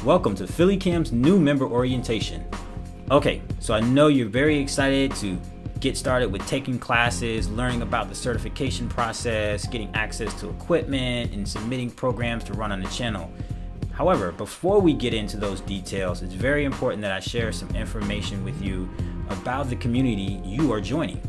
Welcome to PhillyCam's new member orientation. Okay, so I know you're very excited to get started with taking classes, learning about the certification process, getting access to equipment, and submitting programs to run on the channel. However, before we get into those details, it's very important that I share some information with you about the community you are joining.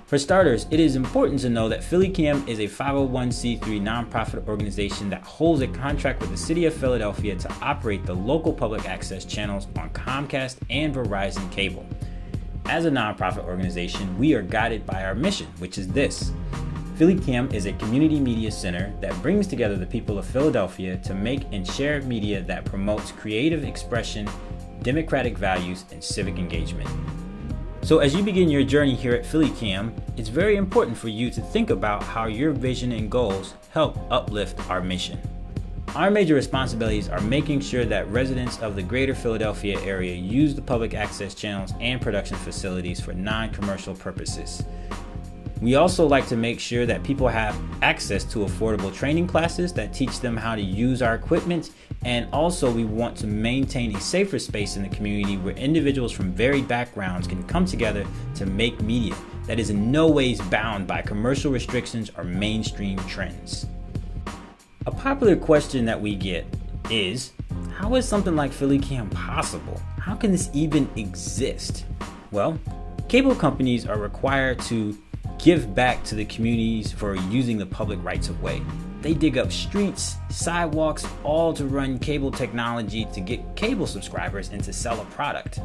For starters, it is important to know that PhillyCam is a 501c3 nonprofit organization that holds a contract with the City of Philadelphia to operate the local public access channels on Comcast and Verizon Cable. As a nonprofit organization, we are guided by our mission, which is this. PhillyCam is a community media center that brings together the people of Philadelphia to make and share media that promotes creative expression, democratic values, and civic engagement. So as you begin your journey here at PhillyCam, it's very important for you to think about how your vision and goals help uplift our mission. Our major responsibilities are making sure that residents of the greater Philadelphia area use the public access channels and production facilities for non-commercial purposes. We also like to make sure that people have access to affordable training classes that teach them how to use our equipment, and also we want to maintain a safer space in the community where individuals from varied backgrounds can come together to make media that is in no ways bound by commercial restrictions or mainstream trends. A popular question that we get is, how is something like PhillyCam possible? How can this even exist? Well, cable companies are required to give back to the communities for using the public rights of way. They dig up streets, sidewalks, all to run cable technology to get cable subscribers and to sell a product.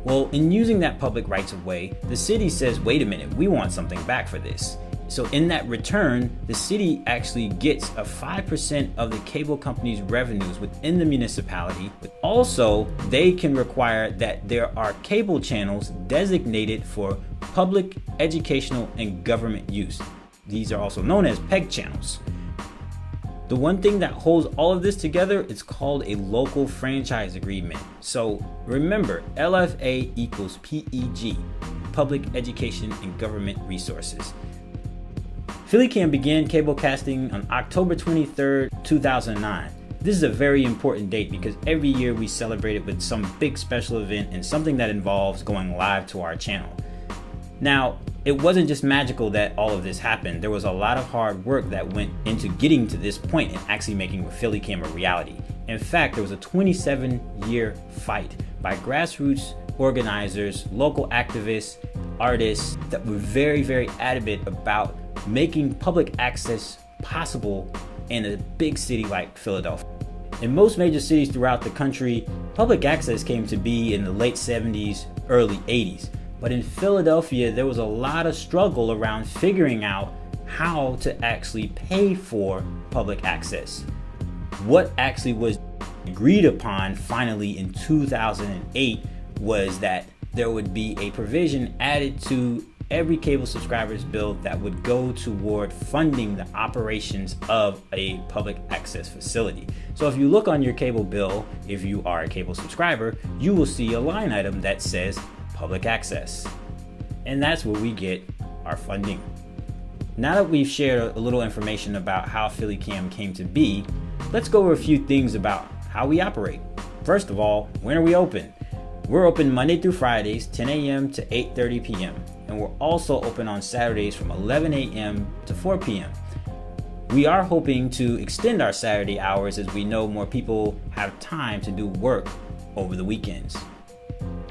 Well, in using that public rights of way, the city says, wait a minute, we want something back for this. So in that return, the city actually gets a 5% of the cable company's revenues within the municipality. But also, they can require that there are cable channels designated for public, educational, and government use. These are also known as PEG channels. The one thing that holds all of this together is called a local franchise agreement. So remember, LFA equals PEG, Public Education and Government Resources. PhillyCam began cablecasting on October 23rd, 2009. This is a very important date because every year we celebrate it with some big special event and something that involves going live to our channel. Now, it wasn't just magical that all of this happened. There was a lot of hard work that went into getting to this point and actually making PhillyCam a reality. In fact, there was a 27-year fight by grassroots organizers, local activists, artists that were very, very adamant about making public access possible in a big city like Philadelphia. In most major cities throughout the country, public access came to be in the late 70s, early 80s. But in Philadelphia, there was a lot of struggle around figuring out how to actually pay for public access. What actually was agreed upon finally in 2008 was that there would be a provision added to every cable subscriber's bill that would go toward funding the operations of a public access facility. So if you look on your cable bill, if you are a cable subscriber, you will see a line item that says public access. And that's where we get our funding. Now that we've shared a little information about how PhillyCam came to be, let's go over a few things about how we operate. First of all, when are we open? We're open Monday through Fridays, 10 a.m. to 8:30 p.m. And we're also open on Saturdays from 11 a.m. to 4 p.m. We are hoping to extend our Saturday hours as we know more people have time to do work over the weekends.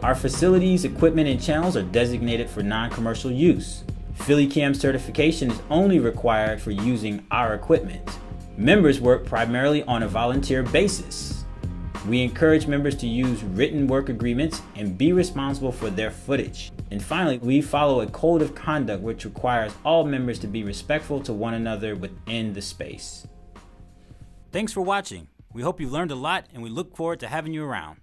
Our facilities, equipment, and channels are designated for non-commercial use. PhillyCam certification is only required for using our equipment. Members work primarily on a volunteer basis. We encourage members to use written work agreements and be responsible for their footage. And finally, we follow a code of conduct which requires all members to be respectful to one another within the space. Thanks for watching. We hope you learned a lot and we look forward to having you around.